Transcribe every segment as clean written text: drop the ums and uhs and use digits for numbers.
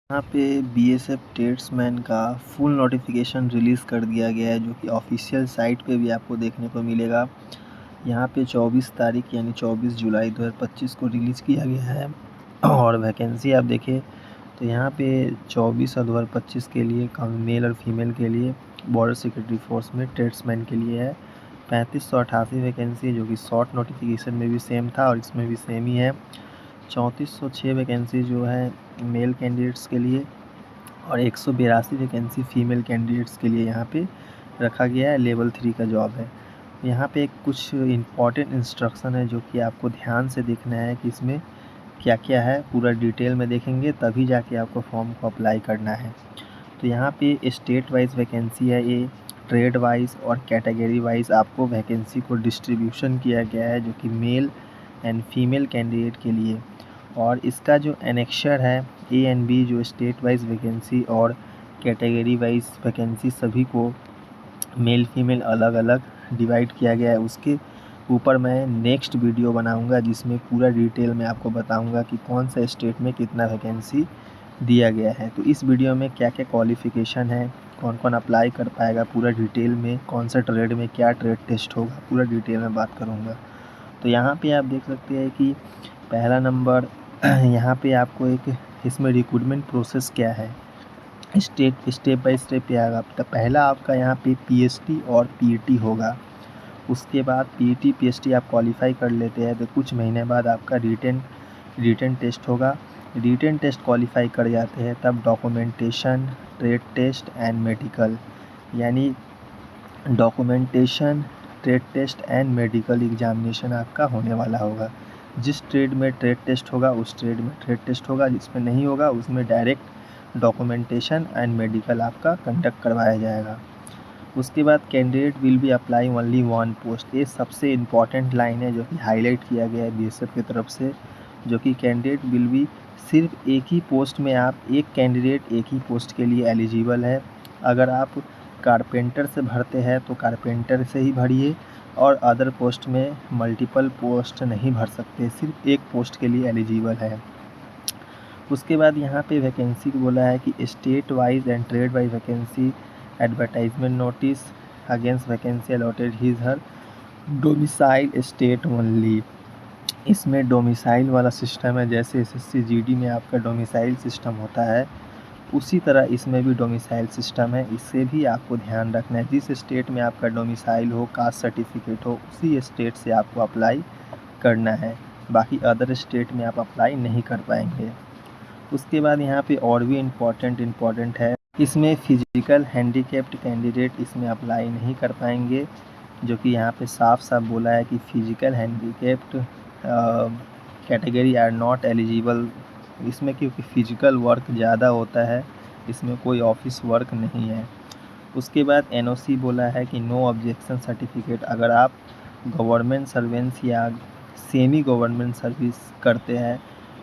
यहाँ पे BSF tradesman का फुल नोटिफिकेशन रिलीज़ कर दिया गया है, जो कि ऑफिशियल साइट पे भी आपको देखने को मिलेगा। यहाँ पे 24 तारीख यानी 24 जुलाई 2025 को रिलीज़ किया गया है। और वैकेंसी आप देखें तो यहाँ पे 24 और 2025 के लिए मेल और फीमेल के लिए बॉर्डर सिक्योरिटी फोर्स में ट्रेड्समैन के लिए है 3588 वैकेंसी, जो कि शॉर्ट नोटिफिकेशन में भी सेम था और इसमें भी सेम ही है। 3406 वैकेंसी जो है मेल कैंडिडेट्स के लिए और 182 वैकेंसी फ़ीमेल कैंडिडेट्स के लिए यहाँ पे रखा गया है। लेवल 3 का जॉब है। यहाँ पे कुछ इम्पॉर्टेंट इंस्ट्रक्शन है जो कि आपको ध्यान से देखना है कि इसमें क्या क्या है, पूरा डिटेल में देखेंगे तभी जाके आपको फॉर्म को अप्लाई करना है। तो यहाँ पे स्टेट वाइज वैकेंसी है, ये ट्रेड वाइज और कैटेगरी वाइज आपको वैकेंसी को डिस्ट्रीब्यूशन किया गया है, जो कि मेल एंड फीमेल कैंडिडेट के लिए। और इसका जो एनेक्शर है ए एंड बी, जो स्टेट वाइज वैकेंसी और कैटेगरी वाइज वैकेंसी सभी को मेल फीमेल अलग अलग डिवाइड किया गया है। उसके ऊपर मैं नेक्स्ट वीडियो बनाऊंगा जिसमें पूरा डिटेल में आपको बताऊंगा कि कौन सा स्टेट में कितना वैकेंसी दिया गया है। तो इस वीडियो में क्या क्या क्वालिफ़िकेशन है, कौन कौन अप्लाई कर पाएगा, पूरा डिटेल में कौन सा ट्रेड में क्या ट्रेड टेस्ट होगा, पूरा डिटेल में बात करूँगा। तो यहाँ पे आप देख सकते हैं कि पहला नंबर यहाँ पे आपको एक इसमें रिक्रूटमेंट प्रोसेस क्या है, स्टेप बाय स्टेप आएगा। तो पहला आपका यहाँ पे पीएचडी और पीईटी होगा। उसके बाद पीईटी पीएचडी आप क्वालिफाई कर लेते हैं तो कुछ महीने बाद आपका रिटन टेस्ट होगा। रिटन टेस्ट क्वालिफाई कर जाते हैं तब documentation, trade test and medical, यानी documentation, trade test and medical examination आपका होने वाला होगा। जिस ट्रेड में ट्रेड टेस्ट होगा उस ट्रेड में ट्रेड टेस्ट होगा, जिसमें नहीं होगा उसमें डायरेक्ट डॉक्यूमेंटेशन एंड मेडिकल आपका कंडक्ट करवाया जाएगा। उसके बाद candidate will be apply only one post, ये सबसे इम्पॉर्टेंट लाइन है जो कि हाईलाइट किया गया है बीएसएफ की तरफ से, जो कि कैंडिडेट विल बी, सिर्फ एक ही पोस्ट में आप एक कैंडिडेट एक ही पोस्ट के लिए एलिजिबल है। अगर आप कारपेंटर से भरते हैं तो कारपेंटर से ही भरिए और अदर पोस्ट में मल्टीपल पोस्ट नहीं भर सकते, सिर्फ एक पोस्ट के लिए एलिजिबल है। उसके बाद यहाँ पे वैकेंसी को बोला है कि state wise and trade wise vacancy advertisement notice against vacancy allotted his her domicile state only. इसमें डोमिसाइल वाला सिस्टम है, जैसे एसएससी जीडी में आपका डोमिसाइल सिस्टम होता है उसी तरह इसमें भी डोमिसाइल सिस्टम है। इससे भी आपको ध्यान रखना है, जिस स्टेट में आपका डोमिसाइल हो, कास्ट सर्टिफिकेट हो, उसी स्टेट से आपको अप्लाई करना है। बाकी अदर स्टेट में आप अप्लाई नहीं कर पाएंगे। उसके बाद यहाँ पे और भी इम्पॉर्टेंट है, इसमें फिजिकल हैंडीकैप्ड कैंडिडेट इसमें अप्लाई नहीं कर पाएंगे, जो कि यहाँ पे साफ साफ बोला है कि physical handicapped category are not eligible इसमें, क्योंकि फ़िज़िकल वर्क ज़्यादा होता है, इसमें कोई ऑफिस वर्क नहीं है। उसके बाद एनओसी बोला है कि नो ऑब्जेक्शन सर्टिफिकेट, अगर आप गवर्नमेंट सर्वेंस या सेमी गवर्नमेंट सर्विस करते हैं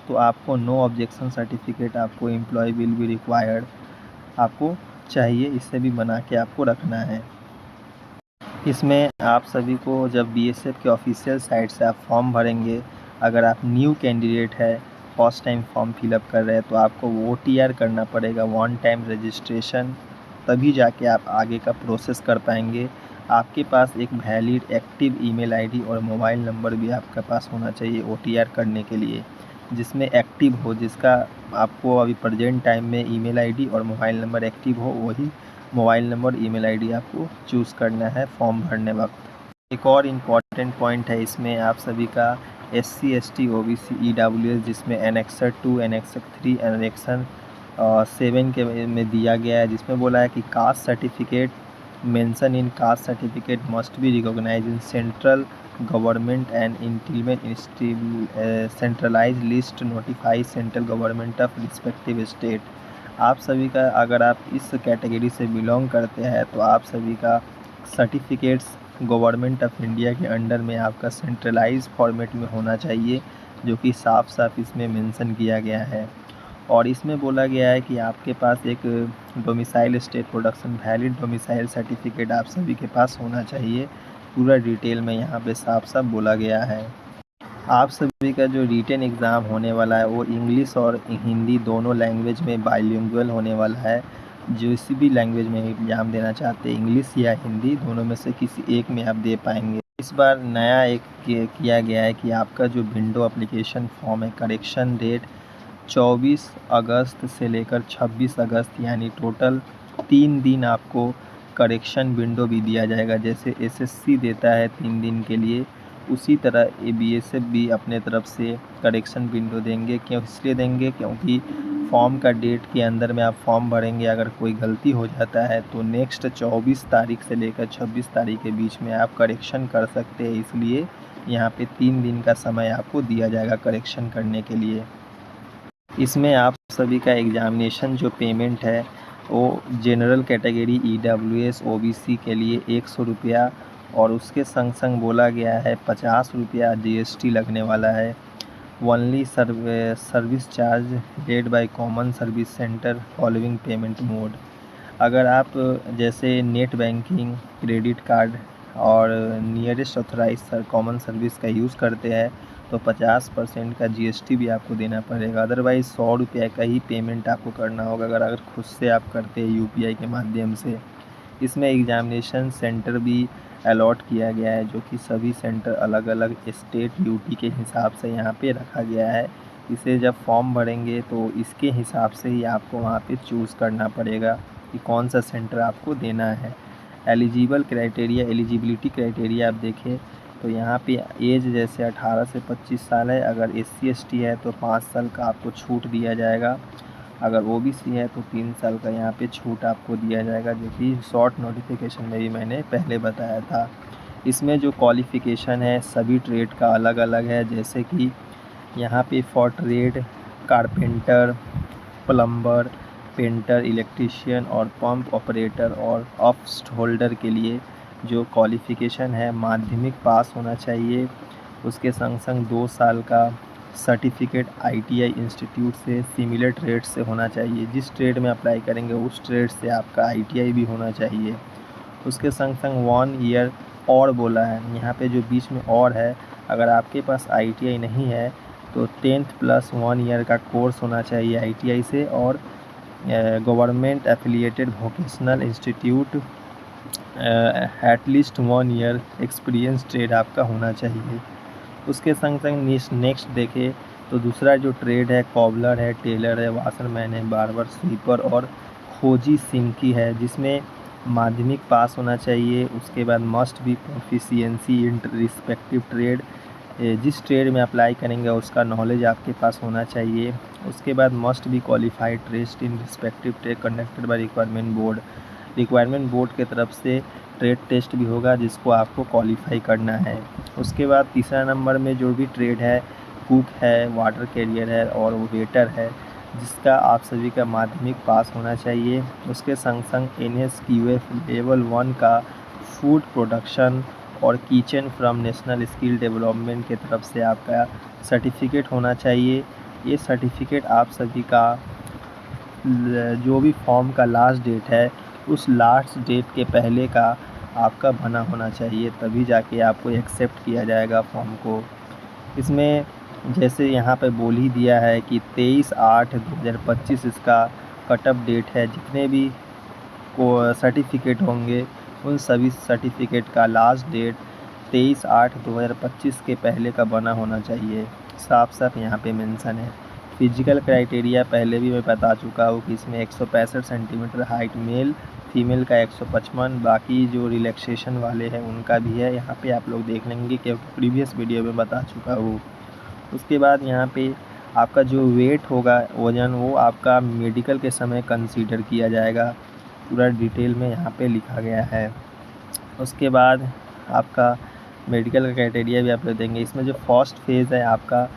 तो आपको नो ऑब्जेक्शन सर्टिफिकेट आपको एम्प्लॉय विल बी रिक्वायर्ड आपको चाहिए, इससे भी बना के आपको रखना है। इसमें आप सभी को जब बीएसएफ के ऑफिशियल साइट से आप फॉर्म भरेंगे, अगर आप न्यू कैंडिडेट है, फर्स्ट टाइम फॉर्म फिलअप कर रहे हैं तो आपको OTR करना पड़ेगा, वन टाइम रजिस्ट्रेशन, तभी जाके आप आगे का प्रोसेस कर पाएंगे। आपके पास एक वैलिड एक्टिव ईमेल आईडी और मोबाइल नंबर भी आपके पास होना चाहिए OTR करने के लिए, जिसमें एक्टिव हो, जिसका आपको अभी प्रेजेंट टाइम में ईमेल आईडी और मोबाइल नंबर एक्टिव हो, वही मोबाइल नंबर ईमेल आईडी आपको चूज़ करना है फॉर्म भरने वक्त। एक और इम्पॉर्टेंट पॉइंट है इसमें आप सभी का SC ST OBC EWS, जिसमें एनेक्सर 2 एनेक्सर 3 एनेक्सर 7 के में दिया गया है, जिसमें बोला है कि caste certificate mention in caste certificate must be recognise in central government and implement centralise list notify central government of respective state. आप सभी का, अगर आप इस कैटेगरी से बिलोंग करते हैं तो आप सभी का सर्टिफिकेट्स गवर्नमेंट ऑफ इंडिया के अंडर में आपका सेंट्रलाइज फॉर्मेट में होना चाहिए, जो कि साफ साफ इसमें मेंशन किया गया है। और इसमें बोला गया है कि आपके पास एक domicile state production valid domicile certificate आप सभी के पास होना चाहिए, पूरा डिटेल में यहाँ पे साफ साफ बोला गया है। आप सभी का जो रिटन एग्ज़ाम होने वाला है वो इंग्लिश और हिंदी दोनों लैंग्वेज में बाइलिंगुअल होने वाला है। जो किसी भी लैंग्वेज में एग्ज़ाम देना चाहते हैं, इंग्लिश या हिंदी, दोनों में से किसी एक में आप दे पाएंगे। इस बार नया एक किया गया है कि आपका जो विंडो एप्लीकेशन फॉर्म है, करेक्शन डेट 24 अगस्त से लेकर 26 अगस्त यानी टोटल 3 दिन आपको करेक्शन विंडो भी दिया जाएगा। जैसे एसएससी देता है 3 दिन के लिए, उसी तरह बीएसएफ भी अपने तरफ से करेक्शन विंडो देंगे। क्यों इसलिए देंगे, क्योंकि फॉर्म का डेट के अंदर में आप फॉर्म भरेंगे, अगर कोई गलती हो जाता है तो नेक्स्ट 24 तारीख से लेकर 26 तारीख के बीच में आप करेक्शन कर सकते हैं। इसलिए यहाँ पे 3 दिन का समय आपको दिया जाएगा करेक्शन करने के लिए। इसमें आप सभी का एग्ज़ामिनेशन जो पेमेंट है वो जनरल कैटेगरी ईडब्ल्यूएस ओबीसी के लिए 100 रुपया, और उसके संग संग बोला गया है 50 रुपया जीएसटी लगने वाला है। Only service charge paid by common service centre following payment mode. अगर आप जैसे नेट बैंकिंग, क्रेडिट कार्ड और नियरेस्ट ऑथराइज कॉमन सर्विस का यूज़ करते हैं तो 50% का जीएसटी भी आपको देना पड़ेगा। अदरवाइज़ 100 रुपये का ही पेमेंट आपको करना होगा अगर खुद से आप करते हैं यूपीआई के माध्यम से। इसमें एग्ज़ामिनेशन सेंटर भी अलॉट किया गया है, जो कि सभी सेंटर अलग अलग स्टेट यूटी के हिसाब से यहाँ पे रखा गया है। इसे जब फॉर्म भरेंगे तो इसके हिसाब से ही आपको वहाँ पे चूज़ करना पड़ेगा कि कौन सा सेंटर आपको देना है। एलिजिबिलिटी क्राइटेरिया आप देखें तो यहाँ पे एज जैसे 18 से 25 साल है। अगर SC ST है तो 5 साल का आपको छूट दिया जाएगा। अगर OBC है तो 3 साल का यहाँ पे छूट आपको दिया जाएगा, जो कि शॉर्ट नोटिफिकेशन में भी मैंने पहले बताया था। इसमें जो क्वालिफ़िकेशन है सभी ट्रेड का अलग अलग है। जैसे कि यहाँ पे for trade carpenter, plumber, painter, electrician और पंप ऑपरेटर और ऑफ्स्ट होल्डर के लिए जो क्वालिफ़िकेशन है माध्यमिक पास होना चाहिए। उसके संग संग 2 साल का सर्टिफिकेट ITI इंस्टीट्यूट से सिमिलर ट्रेड से होना चाहिए। जिस ट्रेड में अप्लाई करेंगे उस ट्रेड से आपका ITI भी होना चाहिए। उसके संग संग 1 ईयर और बोला है यहाँ पे, जो बीच में और है, अगर आपके पास ITI नहीं है तो 10th प्लस 1 ईयर का कोर्स होना चाहिए ITI से, और government affiliated vocational institute at least 1 year experience trade आपका होना चाहिए। उसके संग संग नेक्स्ट देखें तो दूसरा जो ट्रेड है कॉबलर है, टेलर है, वाशरमैन है, बार्बर, स्वीपर और खोजी सिंकी है, जिसमें माध्यमिक पास होना चाहिए। उसके बाद must be proficiency in respective trade, जिस ट्रेड में अप्लाई करेंगे उसका नॉलेज आपके पास होना चाहिए। उसके बाद must be qualified trade in respective trade conducted by requirement board के तरफ से ट्रेड टेस्ट भी होगा जिसको आपको क्वालिफाई करना है। उसके बाद तीसरा नंबर में जो भी ट्रेड है कुक है, वाटर कैरियर है और वेटर है, जिसका आप सभी का माध्यमिक पास होना चाहिए। उसके संग संग NSQF लेवल 1 का फूड प्रोडक्शन और kitchen from national skill development के तरफ से आपका सर्टिफिकेट होना चाहिए। ये सर्टिफिकेट आप सभी का जो भी फॉर्म का लास्ट डेट है उस लास्ट डेट के पहले का आपका बना होना चाहिए, तभी जाके आपको एक्सेप्ट किया जाएगा फॉर्म को। इसमें जैसे यहाँ पे बोल ही दिया है कि 23/8/2025 इसका कट ऑफ डेट है। जितने भी को सर्टिफिकेट होंगे उन सभी सर्टिफिकेट का लास्ट डेट 23/8/2025 के पहले का बना होना चाहिए। साफ साफ यहाँ पे मेंशन है। फिजिकल क्राइटेरिया पहले भी मैं बता चुका हूँ कि इसमें 165 सेंटीमीटर हाइट मेल, फीमेल का 155, बाकी जो रिलैक्सेशन वाले हैं उनका भी है। यहाँ पे आप लोग देख लेंगे क्योंकि प्रीवियस वीडियो में बता चुका हूँ। उसके बाद यहाँ पे आपका जो वेट होगा, वज़न, वो आपका मेडिकल के समय कंसीडर किया जाएगा। पूरा डिटेल में यहाँ पे लिखा गया है। उसके बाद आपका मेडिकल का क्राइटेरिया भी आप लोग देंगे। इसमें जो फर्स्ट फेज़ है आपका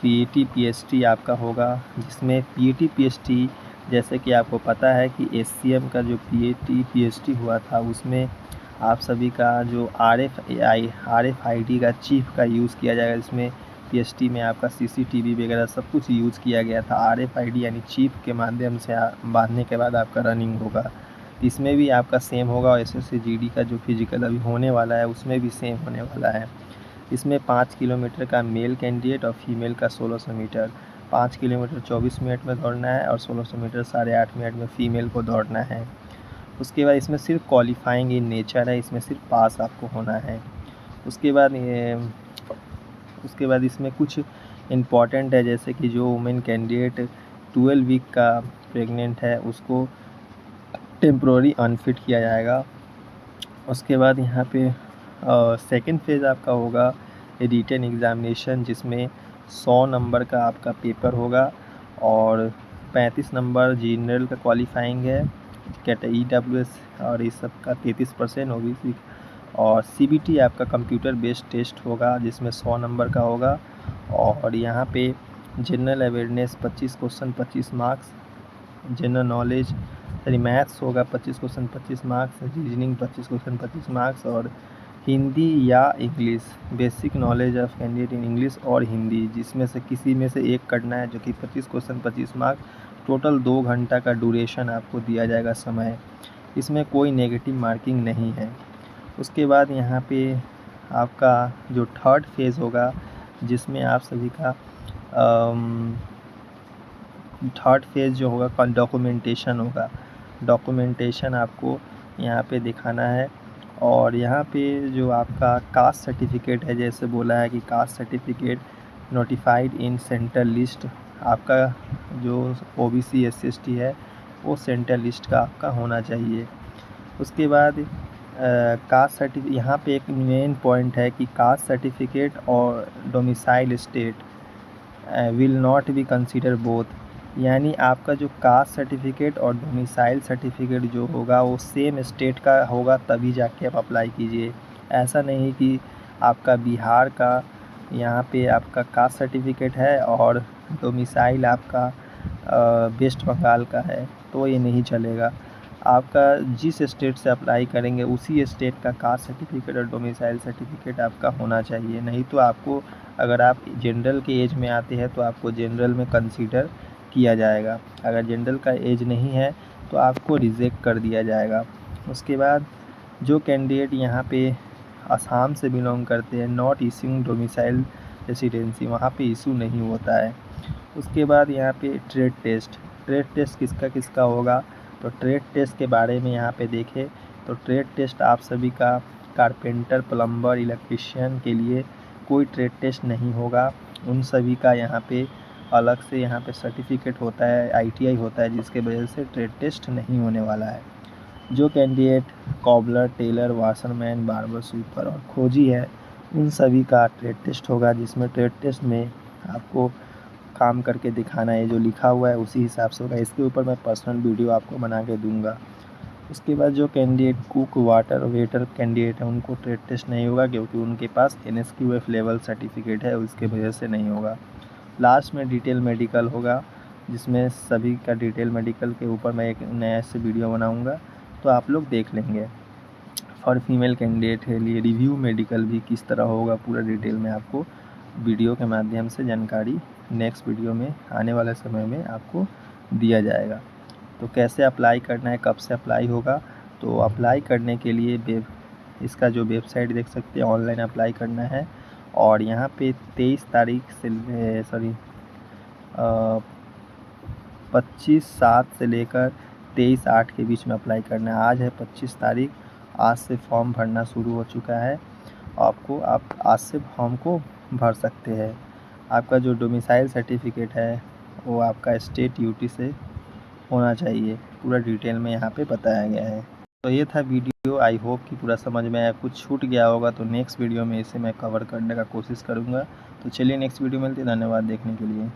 PET PST आपका होगा, जिसमें PET PST जैसे कि आपको पता है कि SCM का जो PET PST हुआ था उसमें आप सभी का जो RFID का चिप का यूज़ किया जाएगा। इसमें PST में आपका CCTV वगैरह सब कुछ यूज़ किया गया था। RFID यानी चिप के माध्यम से बांधने के बाद आपका रनिंग होगा। इसमें भी आपका सेम होगा और SSC GD का जो फिजिकल अभी होने वाला है उसमें भी सेम होने वाला है। इसमें 5 किलोमीटर का मेल कैंडिडेट और फीमेल का 1600 मीटर। 5 किलोमीटर 24 मिनट में दौड़ना है और 1600 मीटर 8.5 मिनट में फ़ीमेल को दौड़ना है। उसके बाद इसमें सिर्फ क्वालिफाइंग इन नेचर है, इसमें सिर्फ पास आपको होना है। उसके बाद इसमें कुछ इम्पॉर्टेंट है, जैसे कि जो वुमेन कैंडिडेट 12 वीक का प्रेग्नेंट है उसको टेम्प्रोरी अनफिट किया जाएगा। उसके बाद यहाँ पे सेकंड फेज़ आपका होगा रिटन एग्ज़ामिनेशन, जिसमें 100 नंबर का आपका पेपर होगा और 35 नंबर जनरल का क्वालिफाइंग है, EWS और इस सब का 33% OBC, और CBT आपका कंप्यूटर बेस्ड टेस्ट होगा जिसमें 100 नंबर का होगा। और यहाँ पे general awareness 25 question 25 marks, general knowledge maths होगा 25 question 25 marks, reasoning 25 question 25 marks, और हिंदी या English basic knowledge of candidate in English और हिंदी, जिसमें से किसी में से एक करना है, जो कि 25 क्वेश्चन 25 मार्क्स। टोटल 2 घंटा का ड्यूरेशन आपको दिया जाएगा समय, इसमें कोई नेगेटिव मार्किंग नहीं है। उसके बाद यहाँ पे आपका जो थर्ड फेज़ होगा, जिसमें आप सभी का थर्ड फेज़ जो होगा डॉक्यूमेंटेशन होगा। डॉक्यूमेंटेशन आपको यहाँ पे दिखाना है, और यहाँ पे जो आपका कास्ट सर्टिफिकेट है, जैसे बोला है कि caste certificate notified in central list, आपका जो OBC SC/ST है वो सेंट्रल लिस्ट का आपका होना चाहिए। उसके बाद कास्ट सर्टिफिकेट, यहाँ पे एक मेन पॉइंट है कि कास्ट सर्टिफिकेट और domicile state will not be consider both, यानी आपका जो कास्ट सर्टिफिकेट और डोमिसाइल सर्टिफिकेट जो होगा वो सेम स्टेट का होगा, तभी जाके आप अप्लाई कीजिए। ऐसा नहीं कि आपका बिहार का यहाँ पे आपका कास्ट सर्टिफिकेट है और डोमिसाइल आपका वेस्ट बंगाल का है, तो ये नहीं चलेगा। आपका जिस स्टेट से अप्लाई करेंगे उसी स्टेट का कास्ट सर्टिफिकेट और डोमिसाइल सर्टिफिकेट आपका होना चाहिए, नहीं तो आपको, अगर आप जनरल के एज में आते हैं तो आपको जनरल में कंसीडर किया जाएगा, अगर जनरल का एज नहीं है तो आपको रिजेक्ट कर दिया जाएगा। उसके बाद जो कैंडिडेट यहाँ पे असम से बिलोंग करते हैं, नॉट इशूइंग डोमिसाइल रेसिडेंसी, वहाँ पे इशू नहीं होता है। उसके बाद यहाँ पे ट्रेड टेस्ट किसका किसका होगा, तो ट्रेड टेस्ट के बारे में यहाँ पे देखें तो ट्रेड टेस्ट आप सभी का कारपेंटर, प्लम्बर, इलेक्ट्रीशियन के लिए कोई ट्रेड टेस्ट नहीं होगा। उन सभी का यहाँ पे अलग से यहाँ पे सर्टिफिकेट होता है, ITI होता है, जिसके वजह से ट्रेड टेस्ट नहीं होने वाला है। जो candidate cobbler, tailor, washerman, barber, sweeper और खोजी है, उन सभी का ट्रेड टेस्ट होगा, जिसमें ट्रेड टेस्ट में आपको काम करके दिखाना है, जो लिखा हुआ है उसी हिसाब से होगा। इसके ऊपर मैं पर्सनल वीडियो आपको बना के दूंगा। उसके बाद जो candidate cook, water, waiter candidate है, उनको ट्रेड टेस्ट नहीं होगा, क्योंकि उनके पास NSQF लेवल सर्टिफिकेट है, उसके वजह से नहीं होगा। लास्ट में डिटेल मेडिकल होगा, जिसमें सभी का डिटेल मेडिकल के ऊपर मैं एक नया से वीडियो बनाऊंगा, तो आप लोग देख लेंगे। फॉर फीमेल कैंडिडेट के लिए रिव्यू मेडिकल भी किस तरह होगा, पूरा डिटेल में आपको वीडियो के माध्यम से जानकारी नेक्स्ट वीडियो में आने वाले समय में आपको दिया जाएगा। तो कैसे अप्लाई करना है, कब से अप्लाई होगा, तो अप्लाई करने के लिए इसका जो वेबसाइट देख सकते हैं, ऑनलाइन अप्लाई करना है। और यहाँ पे 23 तारीख से 25/7 से लेकर 23/8 के बीच में अप्लाई करना है। आज है 25 तारीख, आज से फॉर्म भरना शुरू हो चुका है। आप आज से फॉर्म को भर सकते हैं। आपका जो डोमिसाइल सर्टिफिकेट है वो आपका स्टेट UT से होना चाहिए, पूरा डिटेल में यहाँ पे बताया गया है। तो ये था वीडियो, आई होप कि पूरा समझ में आया। कुछ छूट गया होगा तो नेक्स्ट वीडियो में इसे मैं कवर करने का कोशिश करूँगा। तो चलिए नेक्स्ट वीडियो मिलती है, धन्यवाद देखने के लिए।